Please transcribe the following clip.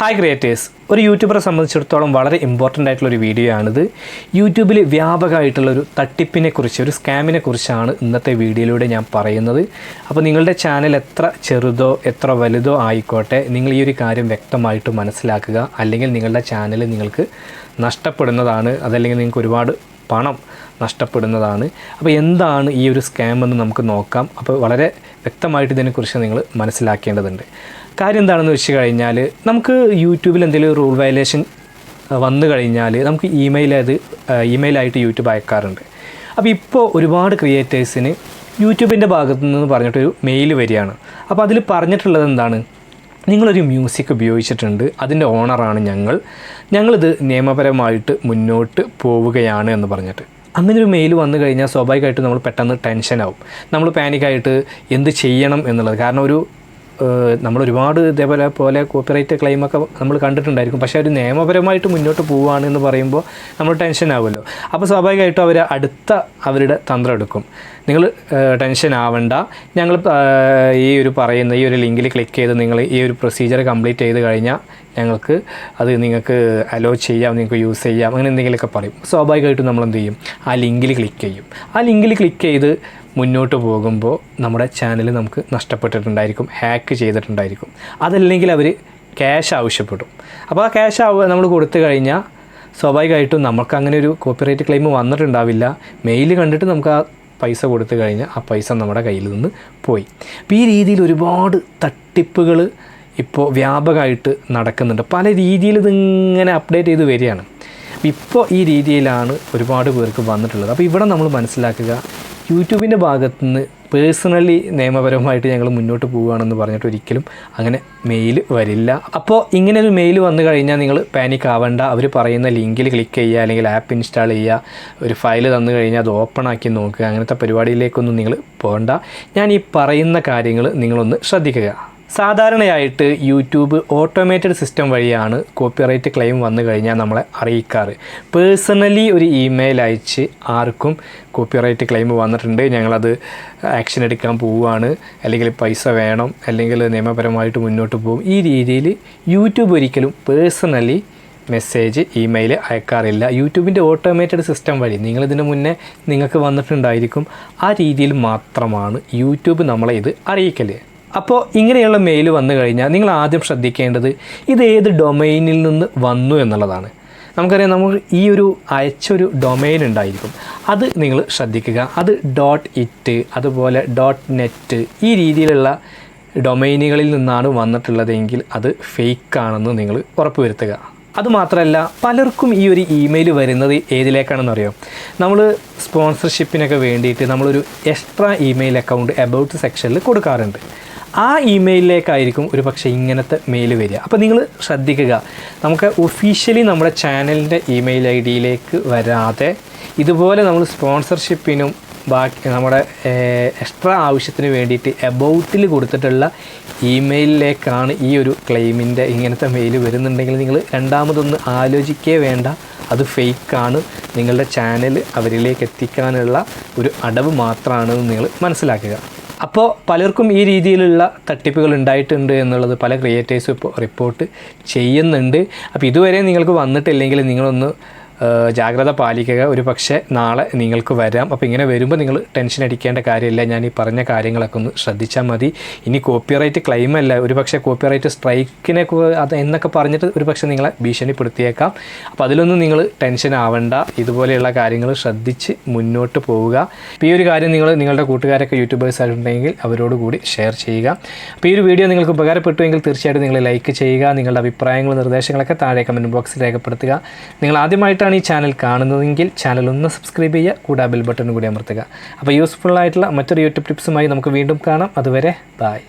Hi creators, ഒരു യൂട്യൂബറെ സംബന്ധിച്ചിടത്തോളം വളരെ ഇമ്പോർട്ടൻ്റ് ആയിട്ടുള്ളൊരു വീഡിയോ ആണിത്. യൂട്യൂബിൽ വ്യാപകമായിട്ടുള്ളൊരു തട്ടിപ്പിനെ കുറിച്ച്, ഒരു സ്കാമിനെ കുറിച്ചാണ് ഇന്നത്തെ വീഡിയോയിലൂടെ ഞാൻ പറയുന്നത്. അപ്പോൾ നിങ്ങളുടെ ചാനൽ എത്ര ചെറുതോ എത്ര വലുതോ ആയിക്കോട്ടെ, നിങ്ങൾ ഈ ഒരു കാര്യം വ്യക്തമായിട്ട് മനസ്സിലാക്കുക. അല്ലെങ്കിൽ നിങ്ങളുടെ ചാനൽ നിങ്ങൾക്ക് നഷ്ടപ്പെടുന്നതാണ്, അതല്ലെങ്കിൽ നിങ്ങൾക്ക് ഒരുപാട് പണം നഷ്ടപ്പെടുന്നതാണ്. അപ്പോൾ എന്താണ് ഈ ഒരു സ്കാം എന്ന് നമുക്ക് നോക്കാം. അപ്പോൾ വളരെ വ്യക്തമായിട്ട് ഇതിനെക്കുറിച്ച് നിങ്ങൾ മനസ്സിലാക്കേണ്ടതുണ്ട്. കാര്യം എന്താണെന്ന് വെച്ച് കഴിഞ്ഞാൽ, നമുക്ക് യൂട്യൂബിൽ എന്തെങ്കിലും റൂൾ വയലേഷൻ വന്നു കഴിഞ്ഞാൽ നമുക്ക് ഇമെയിലായിട്ട് യൂട്യൂബ് അയക്കാറുണ്ട്. അപ്പോൾ ഇപ്പോൾ ഒരുപാട് ക്രിയേറ്റേഴ്സിന് യൂട്യൂബിൻ്റെ ഭാഗത്തു നിന്ന് പറഞ്ഞിട്ടൊരു മെയിൽ വരികയാണ്. അപ്പോൾ അതിൽ പറഞ്ഞിട്ടുള്ളത് എന്താണ്? നിങ്ങളൊരു മ്യൂസിക് ഉപയോഗിച്ചിട്ടുണ്ട്, അതിൻ്റെ ഓണറാണ് ഞങ്ങളിത് നിയമപരമായിട്ട് മുന്നോട്ട് പോവുകയാണ് എന്ന് പറഞ്ഞിട്ട്. അങ്ങനെ ഒരു മെയിൽ വന്നു കഴിഞ്ഞാൽ സ്വാഭാവികമായിട്ടും നമ്മൾ പെട്ടെന്ന് ടെൻഷനാവും, നമ്മൾ പാനിക്കായിട്ട് എന്ത് ചെയ്യണം എന്നുള്ളത്. കാരണം നമ്മളൊരുപാട് ഇതേപോലെ കോപ്പിറൈറ്റ് ക്ലെയിമൊക്കെ നമ്മൾ കണ്ടിട്ടുണ്ടായിരിക്കും. പക്ഷേ ഒരു നിയമപരമായിട്ട് മുന്നോട്ട് പോവുകയാണ് എന്ന് പറയുമ്പോൾ നമ്മൾ ടെൻഷൻ ആവുമല്ലോ. അപ്പോൾ സ്വാഭാവികമായിട്ടും അവരുടെ തന്ത്രം എടുക്കും. നിങ്ങൾ ടെൻഷൻ ആവണ്ട, ഞങ്ങൾ ഈ ഒരു ലിങ്കിൽ ക്ലിക്ക് ചെയ്ത് നിങ്ങൾ ഈ ഒരു പ്രൊസീജിയർ കംപ്ലീറ്റ് ചെയ്ത് കഴിഞ്ഞാൽ ഞങ്ങൾക്ക് അത് നിങ്ങൾക്ക് അലോ ചെയ്യാം, നിങ്ങൾക്ക് യൂസ് ചെയ്യാം, അങ്ങനെ എന്തെങ്കിലുമൊക്കെ പറയും. സ്വാഭാവികമായിട്ടും നമ്മൾ എന്ത് ചെയ്യും? ആ ലിങ്കിൽ ക്ലിക്ക് ചെയ്യും. ആ ലിങ്കിൽ ക്ലിക്ക് ചെയ്ത് മുന്നോട്ട് പോകുമ്പോൾ നമ്മുടെ ചാനൽ നമുക്ക് നഷ്ടപ്പെട്ടിട്ടുണ്ടായിരിക്കും, ഹാക്ക് ചെയ്തിട്ടുണ്ടായിരിക്കും. അതല്ലെങ്കിൽ അവർ ക്യാഷ് ആവശ്യപ്പെടും. അപ്പോൾ ആ ക്യാഷ് നമ്മൾ കൊടുത്തു കഴിഞ്ഞാൽ സ്വാഭാവികമായിട്ടും നമുക്ക് അങ്ങനെ ഒരു കോപ്പിറൈറ്റ് ക്ലെയിം വന്നിട്ടുണ്ടാവില്ല. മെയിൽ കണ്ടിട്ട് നമുക്ക് ആ പൈസ കൊടുത്തു കഴിഞ്ഞാൽ ആ പൈസ നമ്മുടെ കയ്യിൽ നിന്ന് പോയി. അപ്പോൾ ഈ രീതിയിൽ ഒരുപാട് തട്ടിപ്പുകൾ ഇപ്പോൾ വ്യാപകമായിട്ട് നടക്കുന്നുണ്ട്. പല രീതിയിൽ ഇതിങ്ങനെ അപ്ഡേറ്റ് ചെയ്ത് വരികയാണ്. ഇപ്പോൾ ഈ രീതിയിലാണ് ഒരുപാട് പേർക്ക് വന്നിട്ടുള്ളത്. അപ്പോൾ ഇവിടെ നമ്മൾ മനസ്സിലാക്കുക, യൂട്യൂബിൻ്റെ ഭാഗത്തുനിന്ന് പേഴ്സണലി നിയമപരമായിട്ട് ഞങ്ങൾ മുന്നോട്ട് പോവുകയാണെന്ന് പറഞ്ഞിട്ട് ഒരിക്കലും അങ്ങനെ മെയിൽ വരില്ല. അപ്പോൾ ഇങ്ങനെ ഒരു മെയിൽ വന്നു കഴിഞ്ഞാൽ നിങ്ങൾ പാനിക് ആവേണ്ട. അവർ പറയുന്ന ലിങ്കിൽ ക്ലിക്ക് ചെയ്യുക, അല്ലെങ്കിൽ ആപ്പ് ഇൻസ്റ്റാൾ ചെയ്യുക, ഒരു ഫയൽ തന്നു കഴിഞ്ഞാൽ അത് ഓപ്പൺ ആക്കി നോക്കുക, അങ്ങനത്തെ പരിപാടിയിലേക്കൊന്നും നിങ്ങൾ പോകണ്ട. ഞാൻ ഈ പറയുന്ന കാര്യങ്ങൾ നിങ്ങളൊന്ന് ശ്രദ്ധിക്കുക. സാധാരണയായിട്ട് യൂട്യൂബ് ഓട്ടോമേറ്റഡ് സിസ്റ്റം വഴിയാണ് കോപ്പിറൈറ്റ് ക്ലെയിം വന്നു കഴിഞ്ഞാൽ നമ്മളെ അറിയിക്കാറ്. പേഴ്സണലി ഒരു ഇമെയിൽ അയച്ച് ആർക്കും കോപ്പിറൈറ്റ് ക്ലെയിം വന്നിട്ടുണ്ട്, ഞങ്ങളത് ആക്ഷൻ എടുക്കാൻ പോവുകയാണ്, അല്ലെങ്കിൽ പൈസ വേണം, അല്ലെങ്കിൽ നിയമപരമായിട്ട് മുന്നോട്ട് പോകും, ഈ രീതിയിൽ യൂട്യൂബ് ഒരിക്കലും പേഴ്സണലി മെസ്സേജ് ഇമെയിൽ അയക്കാറില്ല. യൂട്യൂബിൻ്റെ ഓട്ടോമേറ്റഡ് സിസ്റ്റം വഴി നിങ്ങളിതിന് മുന്നേ നിങ്ങൾക്ക് വന്നിട്ടുണ്ടായിരിക്കും. ആ രീതിയിൽ മാത്രമാണ് യൂട്യൂബ് നമ്മളെ ഇത് അറിയിക്കൽ. അപ്പോൾ ഇങ്ങനെയുള്ള മെയിൽ വന്നു കഴിഞ്ഞാൽ നിങ്ങൾ ആദ്യം ശ്രദ്ധിക്കേണ്ടത് ഇത് ഏത് ഡൊമൈനിൽ നിന്ന് വന്നു എന്നുള്ളതാണ്. നമുക്കറിയാം, നമ്മൾ ഈ ഒരു അയച്ചൊരു ഡൊമൈൻ ഉണ്ടായിരിക്കും, അത് നിങ്ങൾ ശ്രദ്ധിക്കുക. അത് .it അതുപോലെ .net ഈ രീതിയിലുള്ള ഡൊമൈനുകളിൽ നിന്നാണ് വന്നിട്ടുള്ളതെങ്കിൽ അത് ഫേക്കാണെന്ന് നിങ്ങൾ ഉറപ്പുവരുത്തുക. അതുമാത്രമല്ല, പലർക്കും ഈ ഒരു ഇമെയിൽ വരുന്നത് ഏതിലേക്കാണെന്ന് അറിയാം. നമ്മൾ സ്പോൺസർഷിപ്പിനൊക്കെ വേണ്ടിയിട്ട് നമ്മളൊരു എക്സ്ട്രാ ഇമെയിൽ അക്കൗണ്ട് എബൌട്ട് സെക്ഷനിൽ കൊടുക്കാറുണ്ട്. ആ ഇമെയിലിലേക്കായിരിക്കും ഒരു പക്ഷേ ഇങ്ങനത്തെ മെയിൽ വരിക. അപ്പോൾ നിങ്ങൾ ശ്രദ്ധിക്കുക, നമുക്ക് ഒഫീഷ്യലി നമ്മുടെ ചാനലിൻ്റെ ഇമെയിൽ ഐഡിയിലേക്ക് വരാതെ ഇതുപോലെ നമ്മൾ സ്പോൺസർഷിപ്പിനും ബാക്കി നമ്മുടെ എക്സ്ട്രാ ആവശ്യത്തിന് വേണ്ടിയിട്ട് എബൌട്ടിൽ കൊടുത്തിട്ടുള്ള ഇമെയിലിലേക്കാണ് ഈ ഒരു ക്ലെയിമിൻ്റെ ഇങ്ങനത്തെ മെയിൽ വരുന്നുണ്ടെങ്കിൽ നിങ്ങൾ രണ്ടാമതൊന്ന് ആലോചിക്കേ വേണ്ട, അത് ഫേക്കാണ്. നിങ്ങളുടെ ചാനൽ അവരിലേക്ക് എത്തിക്കാനുള്ള ഒരു അടവ് മാത്രമാണെന്ന് നിങ്ങൾ മനസ്സിലാക്കുക. അപ്പോൾ പലർക്കും ഈ രീതിയിലുള്ള തട്ടിപ്പുകൾ ഉണ്ടായിട്ടുണ്ട് എന്നുള്ളത് പല ക്രിയേറ്റേഴ്സും ഇപ്പോൾ റിപ്പോർട്ട് ചെയ്യുന്നുണ്ട്. അപ്പോൾ ഇതുവരെ നിങ്ങൾക്ക് വന്നിട്ടില്ലെങ്കിൽ നിങ്ങളൊന്ന് ജാഗ്രത പാലിക്കുക. ഒരു പക്ഷേ നാളെ നിങ്ങൾക്ക് വരാം. അപ്പോൾ ഇങ്ങനെ വരുമ്പോൾ നിങ്ങൾ ടെൻഷൻ അടിക്കേണ്ട കാര്യമില്ല. ഞാൻ ഈ പറഞ്ഞ കാര്യങ്ങളൊക്കെ ഒന്ന് ശ്രദ്ധിച്ചാൽ മതി. ഇനി കോപ്പിറൈറ്റ് ക്ലെയിം അല്ല, ഒരു പക്ഷേ കോപ്പിറൈറ്റ് സ്ട്രൈക്കിനെ എന്നൊക്കെ പറഞ്ഞിട്ട് ഒരു പക്ഷേ നിങ്ങളെ ഭീഷണിപ്പെടുത്തിയേക്കാം. അപ്പോൾ അതിലൊന്നും നിങ്ങൾ ടെൻഷൻ ആവണ്ട. ഇതുപോലെയുള്ള കാര്യങ്ങൾ ശ്രദ്ധിച്ച് മുന്നോട്ട് പോവുക. അപ്പോൾ ഈ ഒരു കാര്യം നിങ്ങളുടെ കൂട്ടുകാരൊക്കെ യൂട്യൂബേഴ്സ് ആയിട്ടുണ്ടെങ്കിൽ അവരോട് കൂടി ഷെയർ ചെയ്യുക. അപ്പോൾ ഈ ഒരു വീഡിയോ നിങ്ങൾക്ക് ഉപകാരപ്പെട്ടുവെങ്കിൽ തീർച്ചയായിട്ടും നിങ്ങൾ ലൈക്ക് ചെയ്യുക. നിങ്ങളുടെ അഭിപ്രായങ്ങളും നിർദ്ദേശങ്ങളൊക്കെ താഴെ കമൻറ്റ് ബോക്സിൽ രേഖപ്പെടുത്തുക. നിങ്ങൾ ആദ്യമായിട്ടാണ് ഈ ചാനൽ കാണുന്നതെങ്കിൽ ചാനൽ ഒന്ന് സബ്സ്ക്രൈബ് ചെയ്യുക, കൂടാതെ ബെൽ ബട്ടൺ കൂടി അമർത്തുക. അപ്പോൾ യൂസ്ഫുൾ ആയിട്ടുള്ള മറ്റൊരു യൂട്യൂബ് ടിപ്സുമായി നമുക്ക് വീണ്ടും കാണാം. അതുവരെ ബൈ.